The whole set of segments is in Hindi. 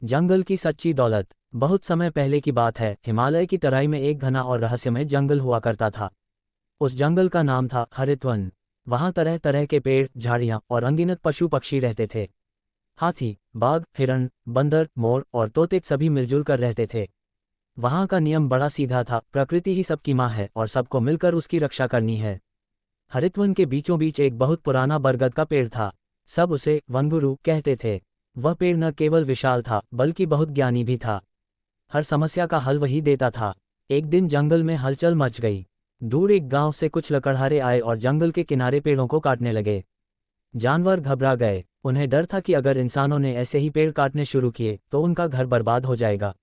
जंगल की सच्ची दौलत। बहुत समय पहले की बात है, हिमालय की तराई में एक घना और रहस्यमय जंगल हुआ करता था। उस जंगल का नाम था हरितवन। वहाँ तरह तरह के पेड़, झाड़ियाँ और अनगिनत पशु पक्षी रहते थे। हाथी, बाघ, हिरण, बंदर, मोर और तोते सभी मिलजुल कर रहते थे। वहाँ का नियम बड़ा सीधा था, प्रकृति ही सबकी माँ है और सबको मिलकर उसकी रक्षा करनी है। हरितवन के बीचों बीच एक बहुत पुराना बरगद का पेड़ था। सब उसे वनगुरु कहते थे। वह पेड़ न केवल विशाल था बल्कि बहुत ज्ञानी भी था। हर समस्या का हल वही देता था। एक दिन जंगल में हलचल मच गई। दूर एक गांव से कुछ लकड़हारे आए और जंगल के किनारे पेड़ों को काटने लगे। जानवर घबरा गए। उन्हें डर था कि अगर इंसानों ने ऐसे ही पेड़ काटने शुरू किए तो उनका घर बर्बाद हो जाएगा।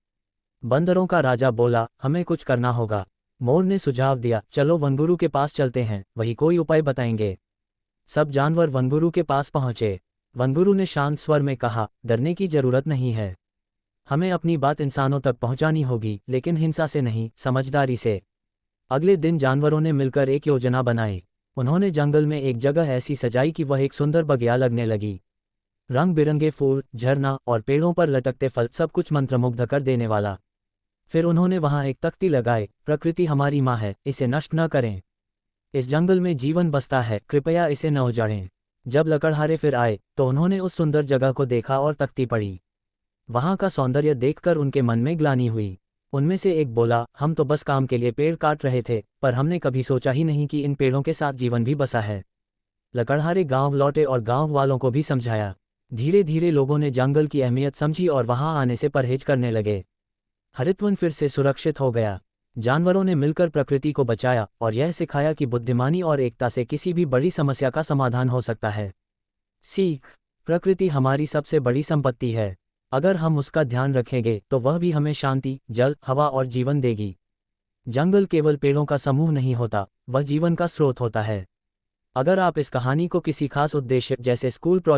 बंदरों का राजा बोला, हमें कुछ करना होगा। मोर ने सुझाव दिया, चलो वनगुरु के पास चलते हैं, वही कोई उपाय बताएंगे। सब जानवर वनगुरु के पास पहुंचे। वनगुरु ने शांत स्वर में कहा, डरने की जरूरत नहीं है। हमें अपनी बात इंसानों तक पहुंचानी होगी, लेकिन हिंसा से नहीं, समझदारी से। अगले दिन जानवरों ने मिलकर एक योजना बनाई। उन्होंने जंगल में एक जगह ऐसी सजाई कि वह एक सुंदर बगिया लगने लगी। रंग बिरंगे फूल, झरना और पेड़ों पर लटकते फल, सब कुछ मंत्रमुग्ध कर देने वाला। फिर उन्होंने वहां एक तख्ती लगाई, प्रकृति हमारी माँ है, इसे नष्ट न करें। इस जंगल में जीवन बसता है, कृपया इसे न उजाड़ें। जब लकड़हारे फिर आए तो उन्होंने उस सुंदर जगह को देखा और तख्ती पढ़ी। वहां का सौंदर्य देखकर उनके मन में ग्लानि हुई। उनमें से एक बोला, हम तो बस काम के लिए पेड़ काट रहे थे, पर हमने कभी सोचा ही नहीं कि इन पेड़ों के साथ जीवन भी बसा है। लकड़हारे गांव लौटे और गांव वालों को भी समझाया। धीरे धीरे लोगों ने जंगल की अहमियत समझी और वहां आने से परहेज करने लगे। हरितवन फिर से सुरक्षित हो गया। जानवरों ने मिलकर प्रकृति को बचाया और यह सिखाया कि बुद्धिमानी और एकता से किसी भी बड़ी समस्या का समाधान हो सकता है। सीख। प्रकृति हमारी सबसे बड़ी संपत्ति है। अगर हम उसका ध्यान रखेंगे तो वह भी हमें शांति, जल, हवा और जीवन देगी। जंगल केवल पेड़ों का समूह नहीं होता, वह जीवन का स्रोत होता है। अगर आप इस कहानी को किसी खास उद्देश्य जैसे स्कूल प्रोजेक्ट